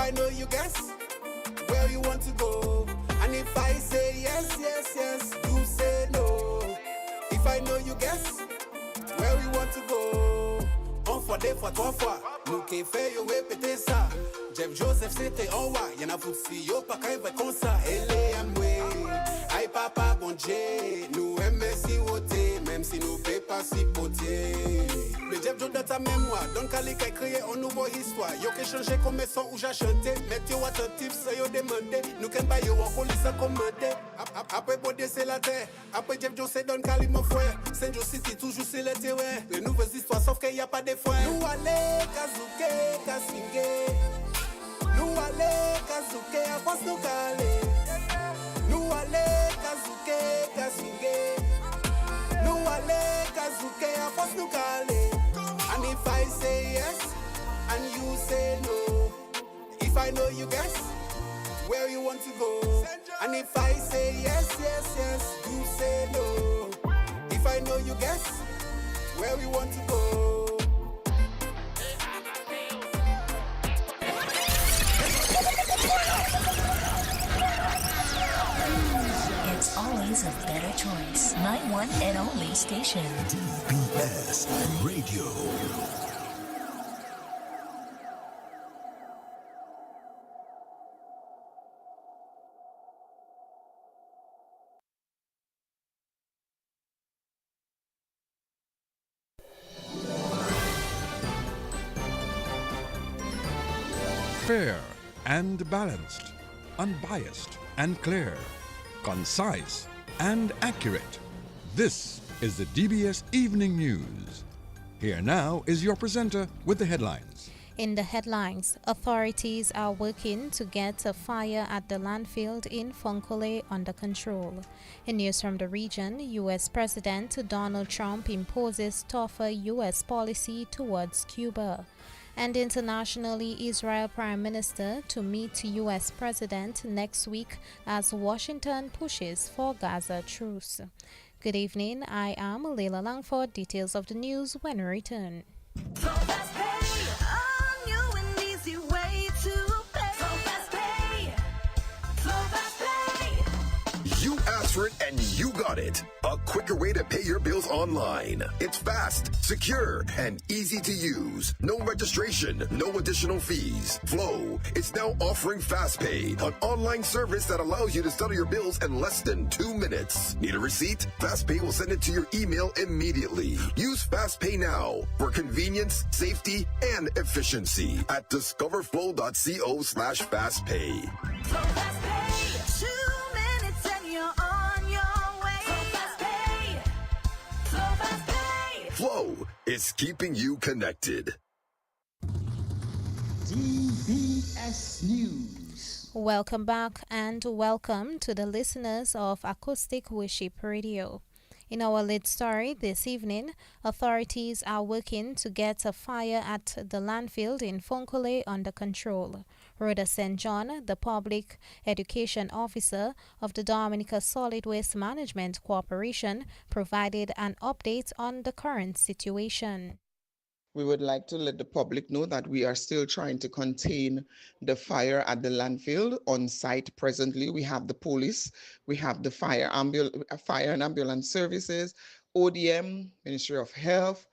I know you guess where you want to go. And if I say yes, yes, yes, you say no. If I know you guess where we want to go. On for des fois, 3 fois. Nous qui fait yo et péter ça. Jeff Joseph c'était en wa. Y'en a foutu si yo pas qu'à comme ça. Elle est amouée. Aïe papa bon Dieu. Nous aimons si voter. Même si nous fait pas si potier. Mais Jeff Joe dans ta mémoire. Donc à l'école créer une nouvelle histoire. Yo qui changer comme son ou j'ai chanté. Mettez yo attentif ça yo demandé. Nous qu'en bas yo en police commandé. Après Bodé c'est la terre. Après Jeff Joe c'est donne Cali mon frère. Saint Joe City toujours c'est le terrain. Les nouvelles histoires sauf qu'il y a pas de frein. Nous allez Kazuke, Kasinge. Nous allez Kazuke, à force nous caler. Nous allez Kazuke, Kasinge. Nous allez Kazuke, à force nous caler. And if I say yes, and you say no. If I know you guess where you want to go. And if I say yes, yes, yes, you say no. If I know you guess where we want to go. It's always a better choice. My one and only station. DBS Radio. Fair and balanced, unbiased and clear, concise and accurate. This is the DBS Evening News. Here now is your presenter with the headlines. In the headlines, authorities are working to get a fire at the landfill in Fonkole under control. In news from the region, U.S. President Donald Trump imposes tougher U.S. policy towards Cuba. And internationally, Israel Prime Minister to meet U.S. President next week as Washington pushes for Gaza truce. Good evening, I am Leila Langford. Details of the news when we return. You asked for it and you got it. A quicker way to pay your bills online. It's fast, secure, and easy to use. No registration, no additional fees. Flow is now offering FastPay, an online service that allows you to settle your bills in less than 2 minutes. Need a receipt? FastPay will send it to your email immediately. Use FastPay now for convenience, safety, and efficiency at discoverflow.co/fastpay. Flow is keeping you connected. DBS News. Welcome back and welcome to the listeners of Acoustic Worship Radio. In our lead story this evening, authorities are working to get a fire at the landfill in Fonkole under control. Rhoda St. John, the public education officer of the Dominica Solid Waste Management Corporation, provided an update on the current situation. We would like to let the public know that we are still trying to contain the fire at the landfill. On site presently, we have the police, we have the fire and ambulance services, ODM, Ministry of Health,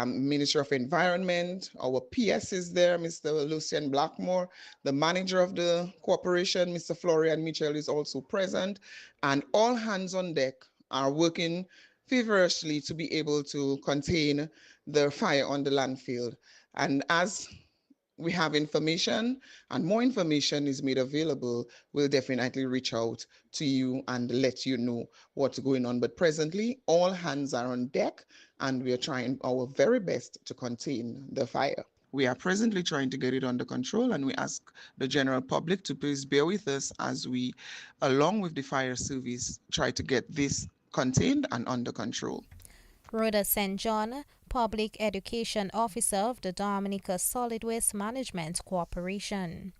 Ministry of Environment. Our PS is there, Mr. Lucian Blackmore. The manager of the corporation, Mr. Florian Mitchell, is also present. And all hands on deck are working feverishly to be able to contain the fire on the landfill. And as we have information and more information is made available, we'll definitely reach out to you and let you know what's going on. But presently, all hands are on deck and we are trying our very best to contain the fire. We are presently trying to get it under control, and we ask the general public to please bear with us as we, along with the fire service, try to get this contained and under control. Rhoda St. John, Public Education Officer of the Dominica Solid Waste Management Corporation.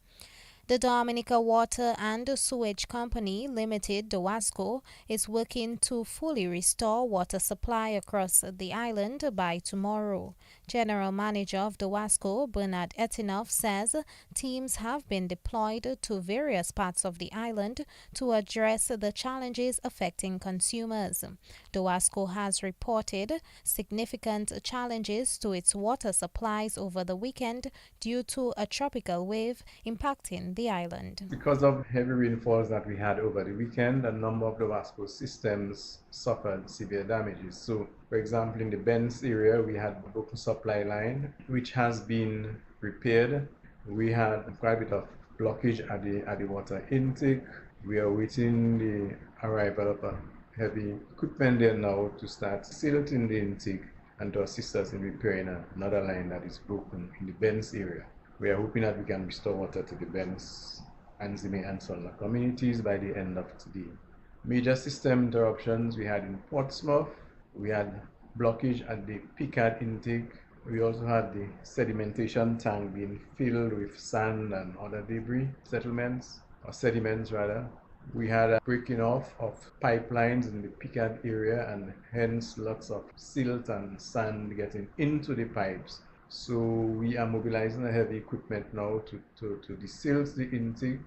The Dominica Water and Sewage Company Limited, DOWASCO, is working to fully restore water supply across the island by tomorrow. General Manager of the WASCO, Bernard Etinoff, says teams have been deployed to various parts of the island to address the challenges affecting consumers. The WASCO has reported significant challenges to its water supplies over the weekend due to a tropical wave impacting the island. Because of heavy rainfalls that we had over the weekend, a number of the WASCO systems suffered severe damages. So, for example, in the Benz area, we had a broken supply line, which has been repaired. We had quite a bit of blockage at the water intake. We are waiting the arrival of a heavy equipment there now to start silting the intake and to assist us in repairing another line that is broken in the Benz area. We are hoping that we can restore water to the Benz, Anzime and Sonla communities by the end of today. Major system interruptions we had in Portsmouth. We had blockage at the Picard intake. We also had the sedimentation tank being filled with sand and other debris, sediments rather. We had a breaking off of pipelines in the Picard area and hence lots of silt and sand getting into the pipes. So we are mobilizing a heavy equipment now to desilt the intake.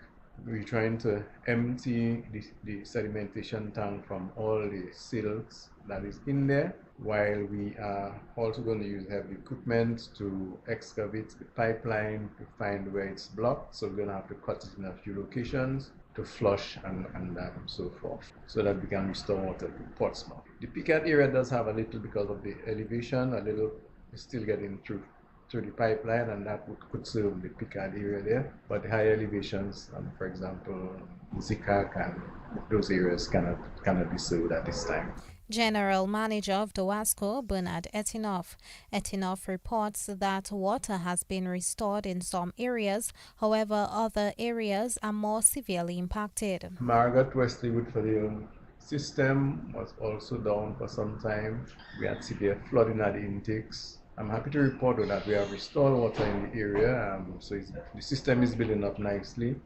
We're trying to empty the sedimentation tank from all the silts that is in there, while we are also going to use heavy equipment to excavate the pipeline to find where it's blocked. So we're going to have to cut it in a few locations to flush and so forth, so that we can restore water to Portsmouth. The Picard area does have a little, because of the elevation, a little is still getting through the pipeline, and that could serve the Picard area there. But the higher elevations, for example, Zikak and those areas cannot be served at this time. General Manager of the WASCO, Bernard Etinoff. Etinoff reports that water has been restored in some areas, however, other areas are more severely impacted. Margaret Wesley Woodford system was also down for some time. We had severe flooding at the intakes. I'm happy to report that we have restored water in the area, so the system is building up nicely.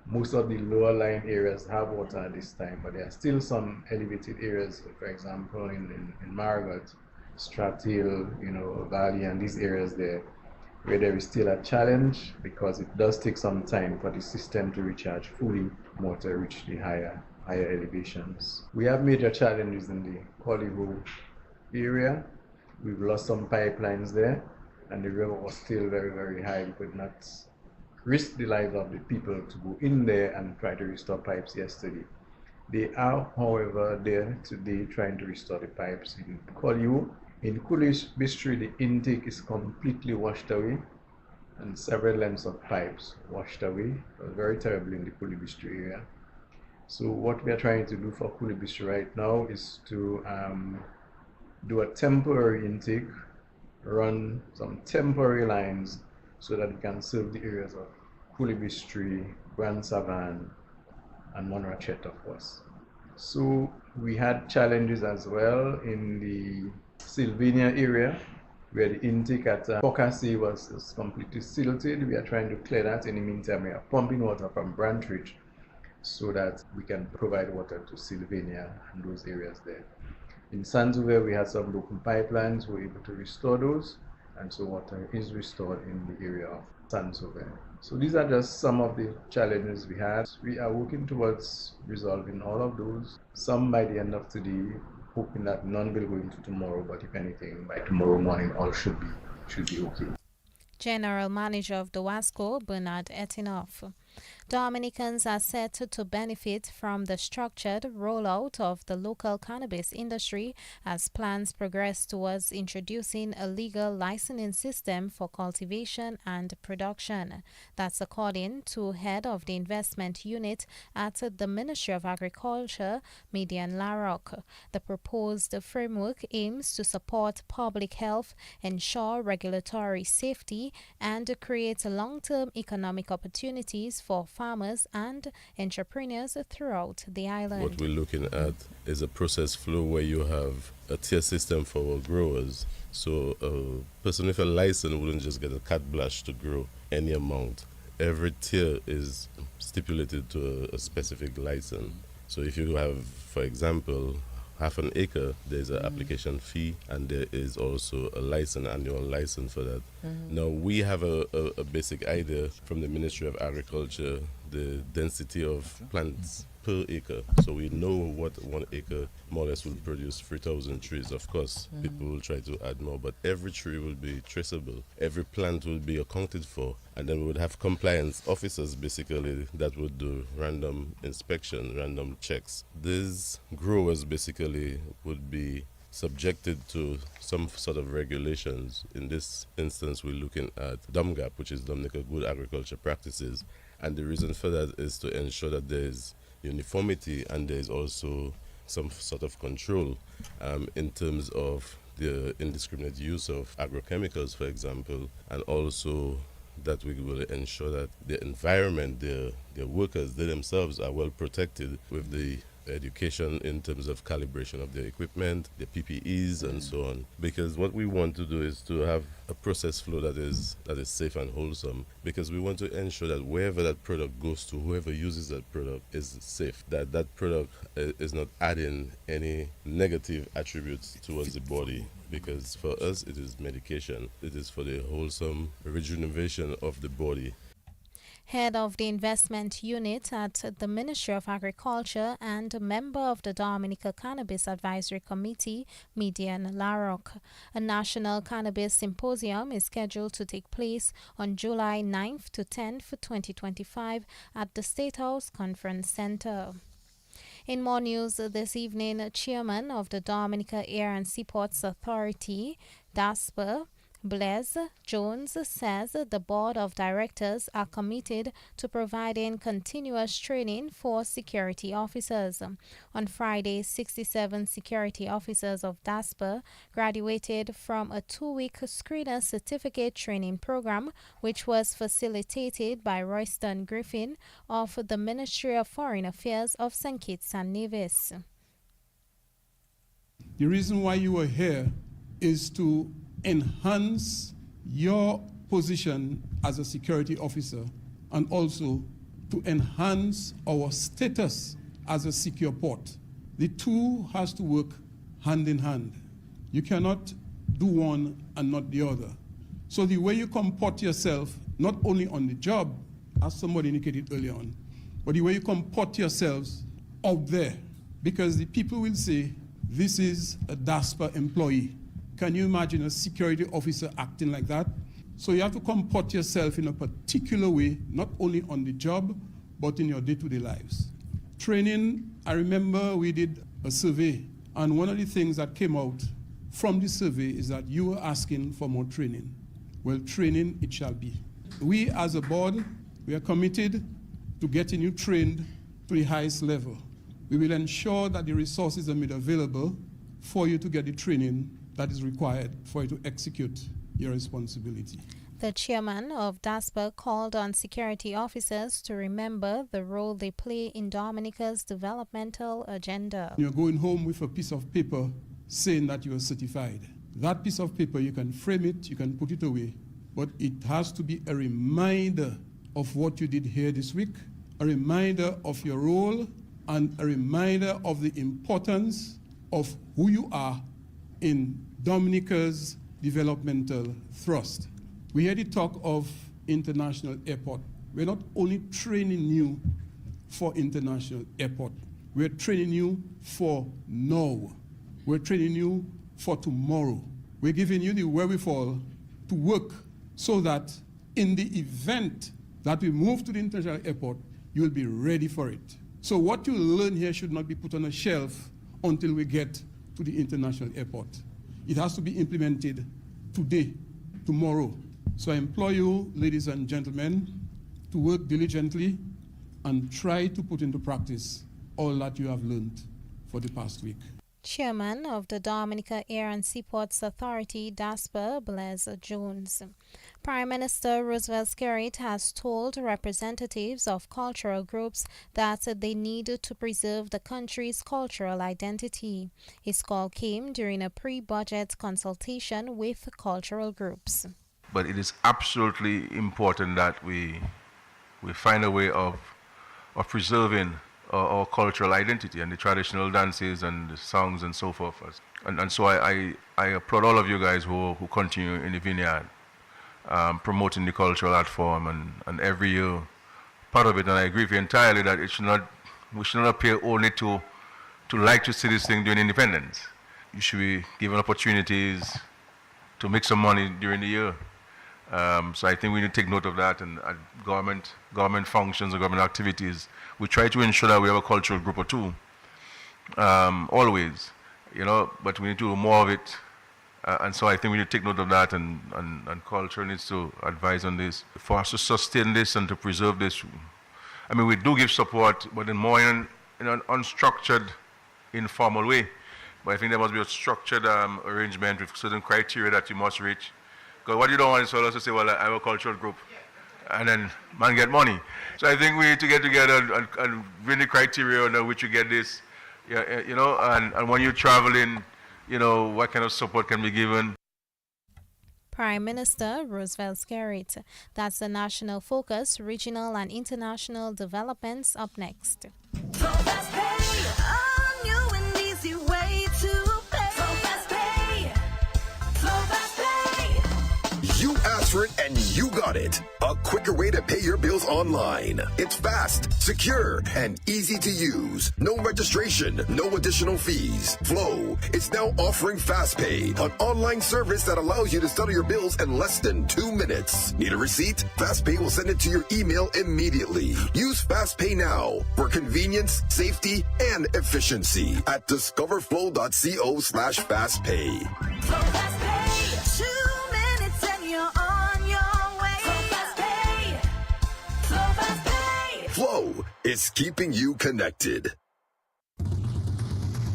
Most of the lower lying areas have water at this time, but there are still some elevated areas, for example, in Margaret, Strat Hill, Valley, and these areas there, where there is still a challenge because it does take some time for the system to recharge fully, more to reach the higher elevations. We have major challenges in the Collivo area. We've lost some pipelines there, and the river was still very, very high. We could not risk the lives of the people to go in there and try to restore pipes yesterday. They are, however, there today trying to restore the pipes in Collivo. In Coolidge Bistri, the intake is completely washed away, and several lengths of pipes washed away. It was very terrible in the Coolidge Bistri area. So what we are trying to do for Coolidge Bistri right now is to do a temporary intake, run some temporary lines so that we can serve the areas of Coolidge Bistri, Grand Savan, and Monrachet, of course. So we had challenges as well in the Sylvania area, where the intake at Pocassi was completely silted. We are trying to clear that. In the meantime, we are pumping water from Brantridge so that we can provide water to Sylvania and those areas there. In Sanzouver, we had some broken pipelines. We were able to restore those, and so water is restored in the area of Sanzouver. So these are just some of the challenges we had. We are working towards resolving all of those, some by the end of today, hoping that none will go into tomorrow, but if anything, by tomorrow morning all should be okay. General Manager of the WASCO, Bernard Etinoff. Dominicans are set to benefit from the structured rollout of the local cannabis industry as plans progress towards introducing a legal licensing system for cultivation and production. That's according to head of the investment unit at the Ministry of Agriculture, Median Larrock. The proposed framework aims to support public health, ensure regulatory safety, and create long-term economic opportunities for farmers and entrepreneurs throughout the island. What we're looking at is a process flow where you have a tier system for growers. So a person with a license wouldn't just get a carte blanche to grow any amount. Every tier is stipulated to a specific license. So if you have, for example, half an acre, there's an application fee, and there is also a annual license for that. Now, we have a basic idea from the Ministry of Agriculture, the density of plants per acre. So we know what 1 acre more or less will produce 3,000 trees. Of course, people will try to add more, but every tree will be traceable. Every plant will be accounted for. And then we would have compliance officers basically that would do random inspection, random checks. These growers basically would be subjected to some sort of regulations. In this instance, we're looking at DOMGAP, which is Dominica Good Agriculture Practices. And the reason for that is to ensure that there's uniformity and there's also some sort of control in terms of the indiscriminate use of agrochemicals, for example, and also that we will ensure that the environment, their workers, they themselves are well protected with the education in terms of calibration of their equipment, the PPEs, and so on. Because what we want to do is to have a process flow that is safe and wholesome. Because we want to ensure that wherever that product goes to, whoever uses that product is safe. That product is not adding any negative attributes towards the body. Because for us, it is medication. It is for the wholesome rejuvenation of the body. Head of the investment unit at the Ministry of Agriculture and a member of the Dominica Cannabis Advisory Committee, Median Larocque. A national cannabis symposium is scheduled to take place on July 9th to 10th, 2025 at the State House Conference Center. In more news this evening, Chairman of the Dominica Air and Seaports Authority, DASPA, Blaise Jones, says the board of directors are committed to providing continuous training for security officers. On Friday, 67 security officers of DASPA graduated from a 2-week screener certificate training program, which was facilitated by Royston Griffin of the Ministry of Foreign Affairs of St. Kitts and Nevis. The reason why you are here is to enhance your position as a security officer and also to enhance our status as a secure port. The two has to work hand in hand. You cannot do one and not the other. So the way you comport yourself, not only on the job, as somebody indicated earlier on, but the way you comport yourselves out there, because the people will say, this is a DASPA employee. Can you imagine a security officer acting like that? So you have to comport yourself in a particular way, not only on the job, but in your day-to-day lives. Training, I remember we did a survey, and one of the things that came out from the survey is that you were asking for more training. Well, training it shall be. We as a board, we are committed to getting you trained to the highest level. We will ensure that the resources are made available for you to get the training that is required for you to execute your responsibility. The chairman of DASPA called on security officers to remember the role they play in Dominica's developmental agenda. You're going home with a piece of paper saying that you are certified. That piece of paper, you can frame it, you can put it away, but it has to be a reminder of what you did here this week, a reminder of your role, and a reminder of the importance of who you are in Dominica's developmental thrust. We heard the talk of international airport. We're not only training you for international airport, we're training you for now. We're training you for tomorrow. We're giving you the wherewithal to work so that in the event that we move to the international airport, you'll be ready for it. So what you learn here should not be put on a shelf until we get to the international airport. It has to be implemented today, tomorrow. So I implore you, ladies and gentlemen, to work diligently and try to put into practice all that you have learned for the past week. Chairman of the Dominica Air and Seaports Authority, DASPA, Blaise Jones. Prime Minister Roosevelt Skerrit has told representatives of cultural groups that they need to preserve the country's cultural identity. His call came during a pre-budget consultation with cultural groups. But it is absolutely important that we find a way of preserving our cultural identity and the traditional dances and the songs and so forth. And so I applaud all of you guys who continue in the vineyard, promoting the cultural art form and every year part of it. And I agree with you entirely that we should not appear only to like to see this thing during independence. You should be given opportunities to make some money during the year. So I think we need to take note of that, and at government functions or government activities, we try to ensure that we have a cultural group or two, always, but we need to do more of it. And so I think we need to take note of that, and culture needs to advise on this. For us to sustain this and to preserve this, I mean, we do give support, but in more in an unstructured, informal way. But I think there must be a structured arrangement with certain criteria that you must reach. Because what you don't want is for us to say, well, I have a cultural group, and then man get money. So I think we need to get together and bring the criteria under which you get this, and when you're traveling, what kind of support can be given. Prime Minister Roosevelt Skerrit. That's the national focus, regional and international developments up next. You asked for it and you got it. A quicker way to pay your bills online. It's fast, secure, and easy to use. No registration, no additional fees. Flow is now offering FastPay, an online service that allows you to settle your bills in less than 2 minutes. Need a receipt? FastPay will send it to your email immediately. Use FastPay now for convenience, safety, and efficiency at discoverflow.co/fastpay. Flow is keeping you connected.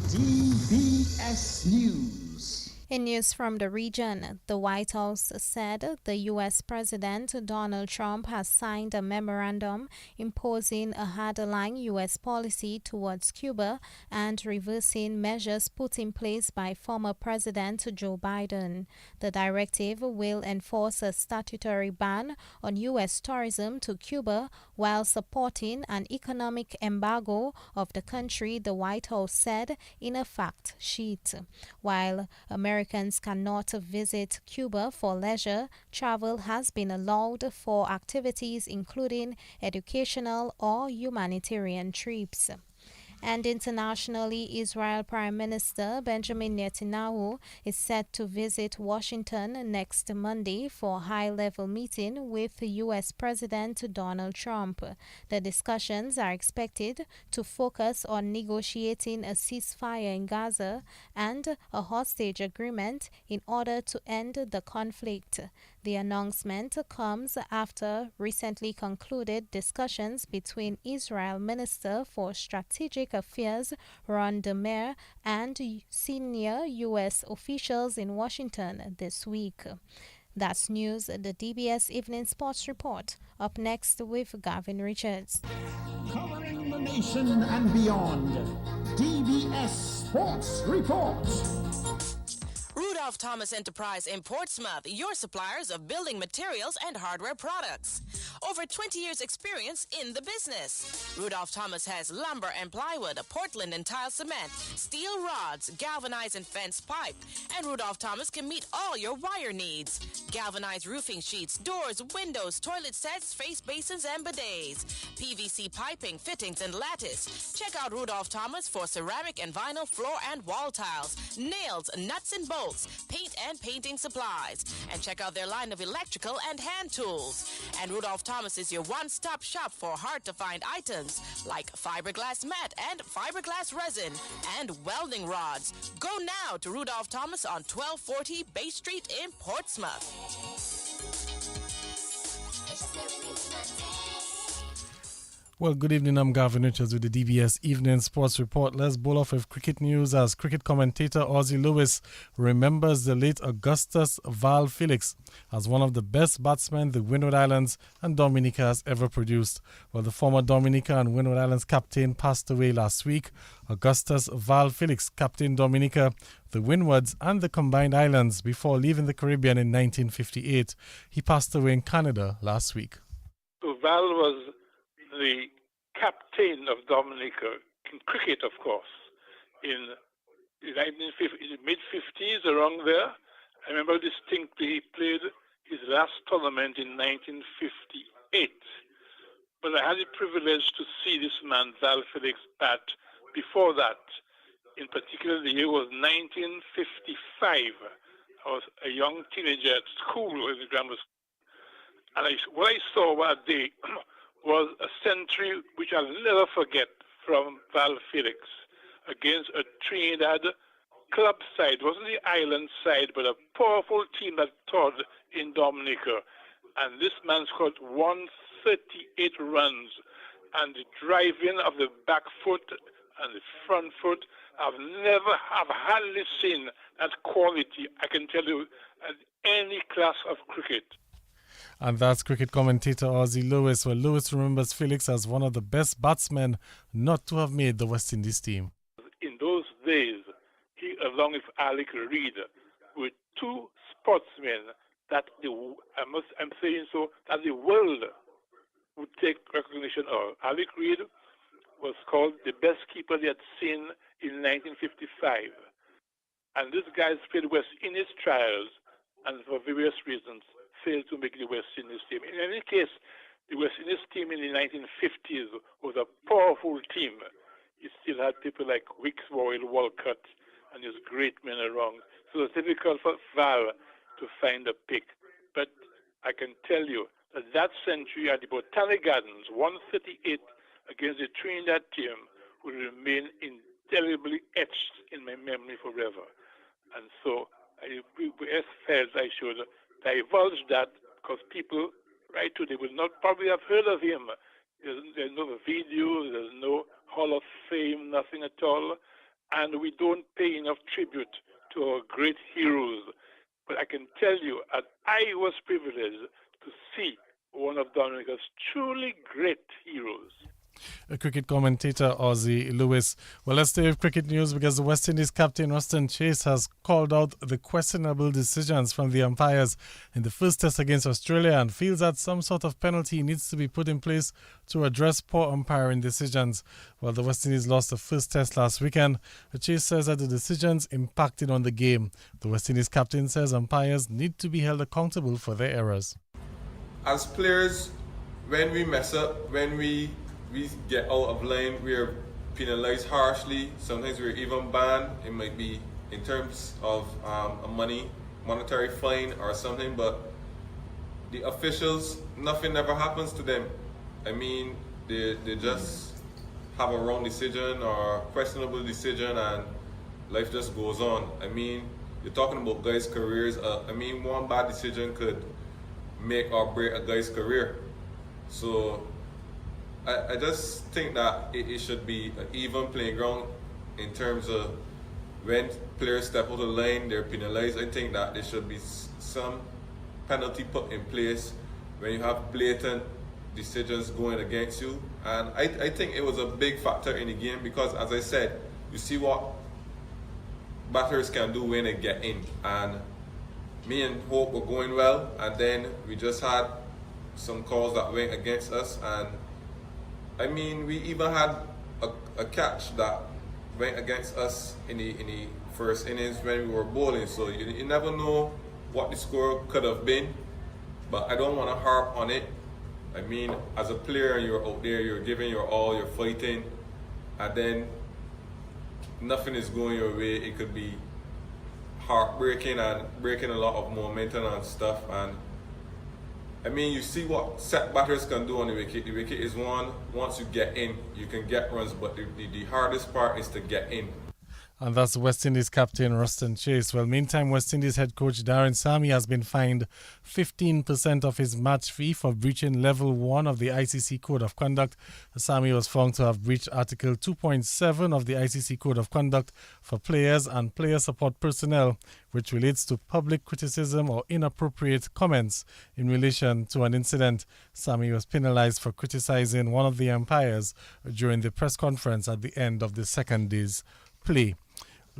DBS News. In news from the region, the White House said the U.S. President Donald Trump has signed a memorandum imposing a hard-line U.S. policy towards Cuba and reversing measures put in place by former President Joe Biden. The directive will enforce a statutory ban on U.S. tourism to Cuba while supporting an economic embargo of the country, the White House said in a fact sheet. While Americans cannot visit Cuba for leisure, travel has been allowed for activities including educational or humanitarian trips. And internationally, Israel Prime Minister Benjamin Netanyahu is set to visit Washington next Monday for a high-level meeting with U.S. President Donald Trump. The discussions are expected to focus on negotiating a ceasefire in Gaza and a hostage agreement in order to end the conflict. The announcement comes after recently concluded discussions between Israel Minister for Strategic Affairs Ron Dermer and senior U.S. officials in Washington this week. That's news, the DBS Evening Sports Report. Up next with Gavin Richards. Covering the nation and beyond, DBS Sports Report. Rudolph Thomas Enterprise in Portsmouth, your suppliers of building materials and hardware products. Over 20 years experience in the business. Rudolph Thomas has lumber and plywood, Portland and tile cement, steel rods, galvanized and fence pipe. And Rudolph Thomas can meet all your wire needs. Galvanized roofing sheets, doors, windows, toilet sets, face basins and bidets. PVC piping, fittings and lattice. Check out Rudolph Thomas for ceramic and vinyl floor and wall tiles, nails, nuts and bolts, paint and painting supplies. And check out their line of electrical and hand tools. And Rudolph Thomas is your one-stop shop for hard-to-find items like fiberglass mat and fiberglass resin and welding rods. Go now to Rudolph Thomas on 1240 Bay Street in Portsmouth. Well, good evening. I'm Gavin Richards with the DBS Evening Sports Report. Let's bowl off with cricket news as cricket commentator Ozzie Lewis remembers the late Augustus Val Felix as one of the best batsmen the Windward Islands and Dominica has ever produced. Well, the former Dominica and Windward Islands captain passed away last week. Augustus Val Felix captained Dominica, the Windwards and the Combined Islands before leaving the Caribbean in 1958. He passed away in Canada last week. Val was the captain of Dominica in cricket, of course, in the mid-50s, around there. I remember distinctly he played his last tournament in 1958. But I had the privilege to see this man, Val Felix, bat before that. In particular, the year was 1955. I was a young teenager at school in the grammar school. And what I saw that day was a century which I'll never forget from Val Felix against a Trinidad club side. It wasn't the island side, but a powerful team that toured in Dominica. And this man scored 138 runs. And the driving of the back foot and the front foot, I've hardly seen that quality, I can tell you, at any class of cricket. And that's cricket commentator Ozzie Lewis. Well, Lewis remembers Felix as one of the best batsmen not to have made the West Indies team. In those days, he, along with Alec Reid, were two sportsmen that I'm saying so, that the world would take recognition of. Alec Reid was called the best keeper they had seen in 1955. And this guy's played West Indies trials and for various reasons failed to make the West Indies team. In any case, the West Indies team in the 1950s was a powerful team. You still had people like Wicks, Royal, Walcott, and his great men around. So it's difficult for Val to find a pick. But I can tell you that century at the Botanic Gardens, 138 against the Trinidad team, will remain indelibly etched in my memory forever. And so I felt I should divulge that because people right today will not probably have heard of him. There's no video, there's no Hall of Fame, nothing at all. And we don't pay enough tribute to our great heroes. But I can tell you, I was privileged to see one of Dominica's truly great heroes. A cricket commentator, Ozzie Lewis. Well, let's stay with cricket news because the West Indies captain, Ruston Chase, has called out the questionable decisions from the umpires in the first test against Australia and feels that some sort of penalty needs to be put in place to address poor umpiring decisions. Well, the West Indies lost the first test last weekend. Chase says that the decisions impacted on the game. The West Indies captain says umpires need to be held accountable for their errors. As players, when we mess up, when we get out of line, we're penalized harshly. Sometimes we're even banned. It might be in terms of a monetary fine or something, but the officials, nothing ever happens to them. I mean, they just have a wrong decision or questionable decision and life just goes on. I mean, you're talking about guys' careers. One bad decision could make or break a guy's career. So I just think that it should be an even playing ground in terms of when players step out of the line, they're penalized. I think that there should be some penalty put in place when you have blatant decisions going against you. And I think it was a big factor in the game because, as I said, you see what batters can do when they get in. And me and Hope were going well, and then we just had some calls that went against us. And I mean, we even had a catch that went against us in the first innings when we were bowling. So you never know what the score could have been, but I don't want to harp on it. I mean, as a player, you're out there, you're giving your all, you're fighting, and then nothing is going your way. It could be heartbreaking and breaking a lot of momentum and stuff. And I mean, you see what set batters can do on the wicket. The wicket is one, once you get in, you can get runs, but the hardest part is to get in. And that's West Indies captain Ruston Chase. Well, meantime, West Indies head coach Darren Sammy has been fined 15% of his match fee for breaching level 1 of the ICC Code of Conduct. Sammy was found to have breached Article 2.7 of the ICC Code of Conduct for players and player support personnel, which relates to public criticism or inappropriate comments in relation to an incident. Sammy was penalized for criticizing one of the umpires during the press conference at the end of the second day's play.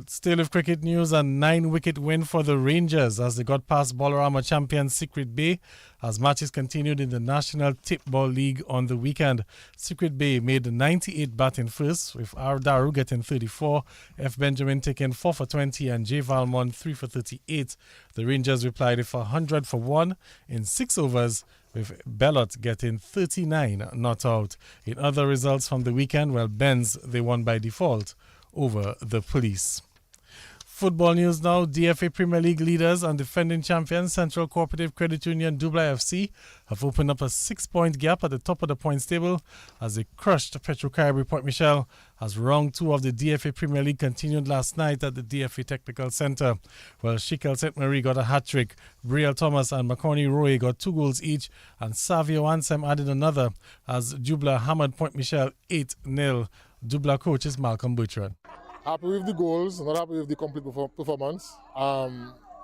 Still with cricket news, a 9-wicket win for the Rangers as they got past Bolorama champion Secret Bay as matches continued in the National Tipball League on the weekend. Secret Bay made 98 batting first, with R. Daru getting 34, F. Benjamin taking 4 for 20 and J. Valmont 3 for 38. The Rangers replied with 100 for 1 in 6 overs, with Bellot getting 39 not out. In other results from the weekend, well, Benz, they won by default over the Police. Football news now. DFA Premier League leaders and defending champions Central Cooperative Credit Union Dubla FC have opened up a 6-point gap at the top of the points table as they crushed Petro Caribbean Port Michel as round 2 of the DFA Premier League continued last night at the DFA Technical Centre. Well, Shikel St. Marie got a hat-trick, Brielle Thomas and Makoni Roy got 2 goals each, and Savio Ansem added another as Dubla hammered Port Michel 8-0. Dubla coach is Malcolm Bertrand. Happy with the goals, not happy with the complete performance.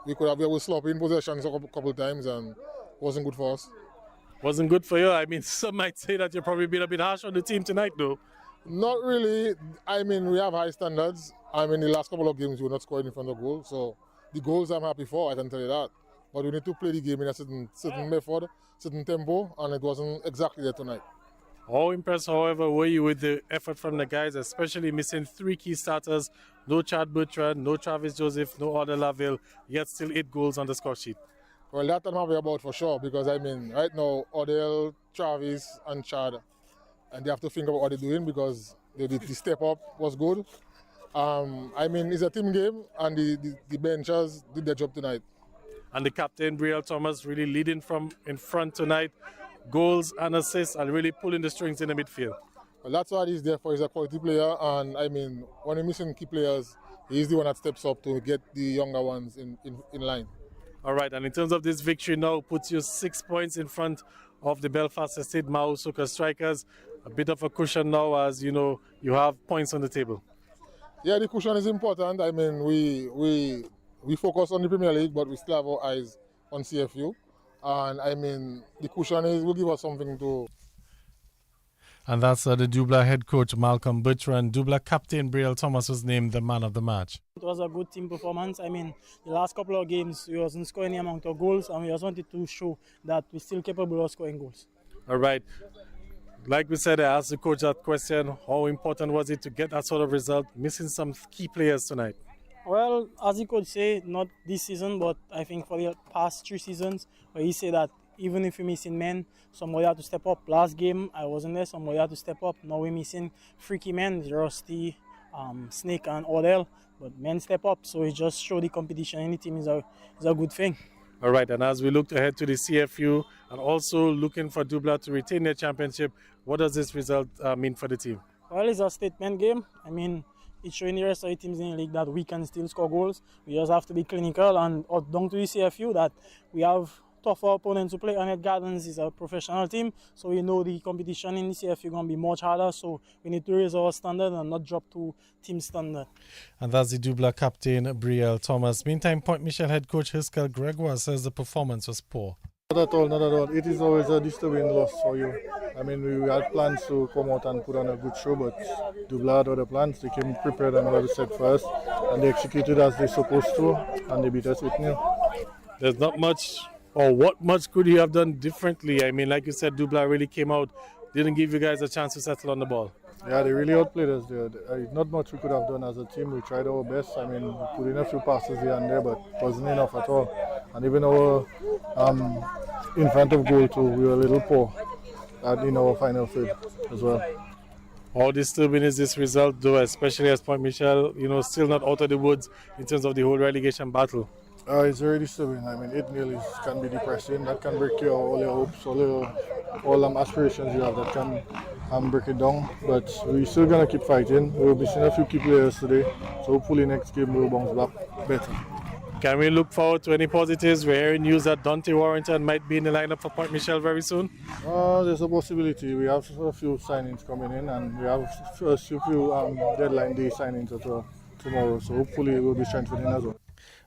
We were sloppy in possession a couple of times and it wasn't good for us. Wasn't good for you? I mean, some might say that you're probably been a bit harsh on the team tonight, though. Not really. I mean, we have high standards. I mean, the last couple of games we were not scoring in front of goal. So the goals I'm happy for, I can tell you that. But we need to play the game in a certain method, certain tempo, and it wasn't exactly there tonight. How impressed, however, were you with the effort from the guys, especially missing 3 key starters? No Chad Bertrand, no Travis Joseph, no Odell Laville, yet still 8 goals on the score sheet. Well, that I'm happy about for sure, because I mean, right now, Odell, Travis, and Chad, and they have to think about what they're doing because the step up was good. I mean, it's a team game, and the benchers did their job tonight. And the captain, Brielle Thomas, really leading from in front tonight. Goals and assists and really pulling the strings in the midfield. Well, that's what he's there for. He's a quality player, and I mean, when you're missing key players, he's the one that steps up to get the younger ones in line. All right, and in terms of this victory now, puts you 6 points in front of the Belfast Estate Mao Suka Strikers. A bit of a cushion now, as you know, you have points on the table. Yeah, the cushion is important. I mean, we focus on the Premier League, but we still have our eyes on CFU. And I mean, the cushion will give us something to. And that's the Dubla head coach Malcolm Bertrand. Dubla captain Brielle Thomas was named the man of the match. It was a good team performance. I mean, the last couple of games we wasn't scoring any amount of goals, and we just wanted to show that we're still capable of scoring goals. All right. Like we said, I asked the coach that question. How important was it to get that sort of result, missing some key players tonight? Well, as the coach say, not this season, but I think for the past 3 seasons, where he said that even if you're missing men, somebody had to step up. Last game, I wasn't there, somebody had to step up. Now we're missing freaky men, Rusty, Snake and Odell, but men step up, so it just show the competition in the team is a good thing. All right, and as we look ahead to the CFU and also looking for Dubla to retain their championship, what does this result mean for the team? Well, it's a statement game. I mean, it's showing the rest of the teams in the league that we can still score goals. We just have to be clinical and down to the CFU that we have tougher opponents to play. Annette Gardens is a professional team, so we know the competition in the CFU is going to be much harder, so we need to raise our standard and not drop to team standard. And that's the Dubla captain, Brielle Thomas. Meantime, Point Michel head coach Hiskel Gregoire says the performance was poor. Not at all, not at all. It is always a disturbing loss for you. I mean, we had plans to come out and put on a good show, but Dubla had other plans. They came prepared and well set for us, and they executed as they're supposed to, and they beat us 8-0. There's not much, or what much could you have done differently? I mean, like you said, Dubla really came out, didn't give you guys a chance to settle on the ball. Yeah, they really outplayed us there. Not much we could have done as a team. We tried our best. I mean, we put in a few passes here and there, but it wasn't enough at all. And even our in front of goal too, we were a little poor in our final third as well. How disturbing is this result, though, especially as Point Michel, still not out of the woods in terms of the whole relegation battle? It's very disturbing. I mean, 8-0 can be depressing. That can break all your hopes, all aspirations you have. That can break it down. But we're still gonna keep fighting. We'll be seeing a few key players today, so hopefully next game we'll bounce back better. Can we look forward to any positives? We're hearing news that Dante Warrington might be in the lineup for Point Michel very soon. There's a possibility. We have a few signings coming in, and we have a few deadline day signings as well tomorrow. So hopefully we'll be strengthening as well.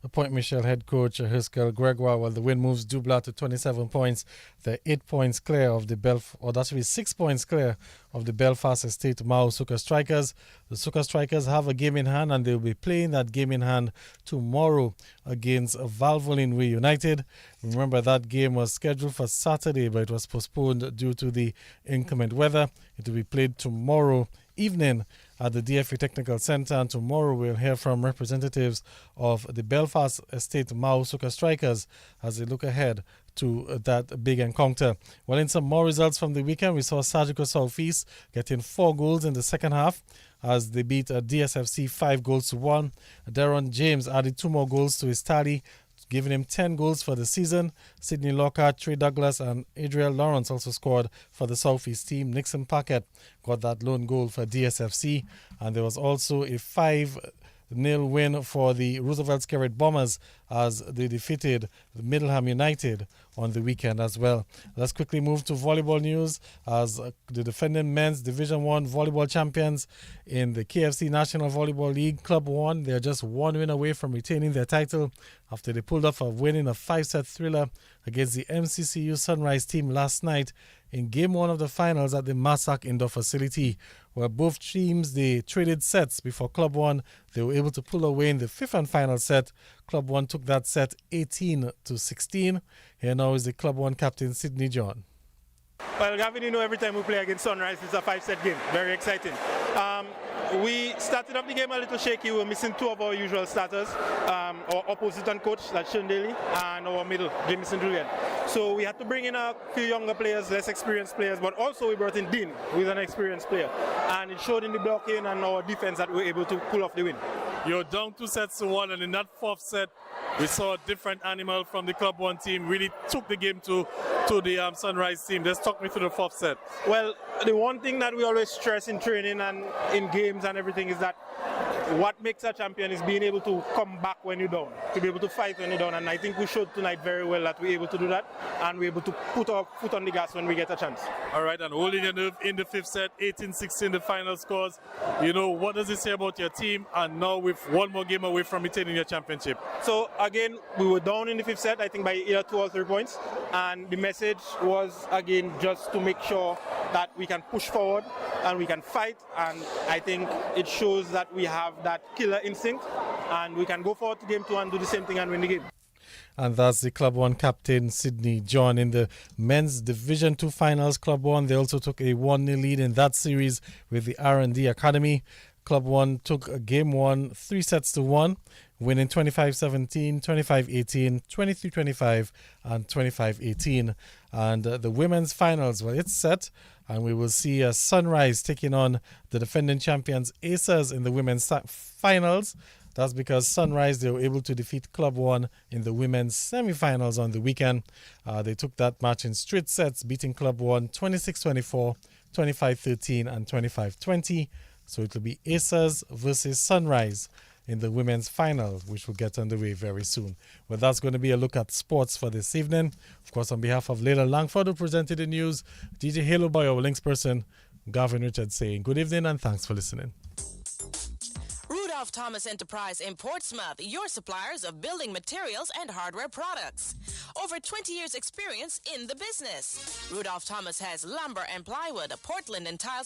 Point Michel head coach Herschel Gregoire, while the win moves Dubla to 27 points. They're 8 points clear of the 6 points clear of the Belfast Estate Mao Suka Strikers. The Suka Strikers have a game in hand, and they'll be playing that game in hand tomorrow against Valvoline Way United. Remember, that game was scheduled for Saturday, but it was postponed due to the inclement weather. It will be played tomorrow evening at the DFA Technical Centre, and tomorrow we'll hear from representatives of the Belfast Estate Mao Suka Strikers as they look ahead to that big encounter. Well, in some more results from the weekend, we saw Sajiko Southeast getting 4 goals in the second half as they beat DSFC 5-1. Darren James added 2 more goals to his tally, giving him 10 goals for the season. Sidney Lockhart, Trey Douglas and Adriel Lawrence also scored for the Southeast team. Nixon Paquette got that lone goal for DSFC. And there was also a 5-0 win for the Roosevelt Skerrit Bombers as they defeated Middleham United on the weekend as well. Let's quickly move to volleyball news as the defending men's Division 1 volleyball champions in the KFC National Volleyball League Club 1. They're just 1 win away from retaining their title after they pulled off a win in a 5-set thriller against the MCCU Sunrise team last night in Game 1 of the finals at the Massac Indoor Facility, where both teams, they traded sets before Club 1. They were able to pull away in the 5th and final set. Club 1 took that set 18-16. Here now is the Club 1 captain, Sidney John. Well, Gavin, you know, every time we play against Sunrise, it's a 5-set game. Very exciting. We started up the game a little shaky. We were missing 2 of our usual starters. Our opposite and coach, that's Sean Daly, and our middle, Jameson Julian. So we had to bring in a few younger players, less experienced players, but also we brought in Dean, who is an experienced player. And it showed in the blocking and our defense that we were able to pull off the win. You're down 2-1, and in that 4th set, we saw a different animal from the Club 1 team. Really took the game to the Sunrise team. Just talk me through the 4th set. Well, the one thing that we always stress in training and in games and everything is that what makes a champion is being able to come back when you're down, to be able to fight when you're down. And I think we showed tonight very well that we're able to do that, and we're able to put our foot on the gas when we get a chance. All right, and holding your nerve in the 5th set, 18-16 the final scores. You know, what does it say about your team? And now with 1 more game away from retaining your championship. So again, we were down in the 5th set, I think by either 2 or 3 points. And the message was, again, just to make sure that we can push forward and we can fight. And I think it shows that we have that killer instinct, and we can go forward to game 2 and do the same thing and win the game. And that's the Club 1 captain, Sidney John. In the men's Division 2 finals, Club 1, they also took a 1-0 lead in that series with the R&D Academy. Club 1 took game 1 3-1, winning 25-17, 25-18, 23-25, and 25-18. And the women's finals, well, it's set, and we will see Sunrise taking on the defending champions Acers in the women's finals. That's because Sunrise, they were able to defeat Club 1 in the women's semi-finals on the weekend. They took that match in straight sets, beating Club 1 26-24, 25-13, and 25-20. So it will be Acers versus Sunrise in the women's final, which will get underway very soon. Well, that's going to be a look at sports for this evening. Of course, on behalf of Leila Langford, who presented the news, DJ Halo Boy, our links person, Gavin Richards saying good evening and thanks for listening. Rudolph Thomas Enterprise in Portsmouth, your suppliers of building materials and hardware products. Over 20 years experience in the business. Rudolph Thomas has lumber and plywood, Portland and tile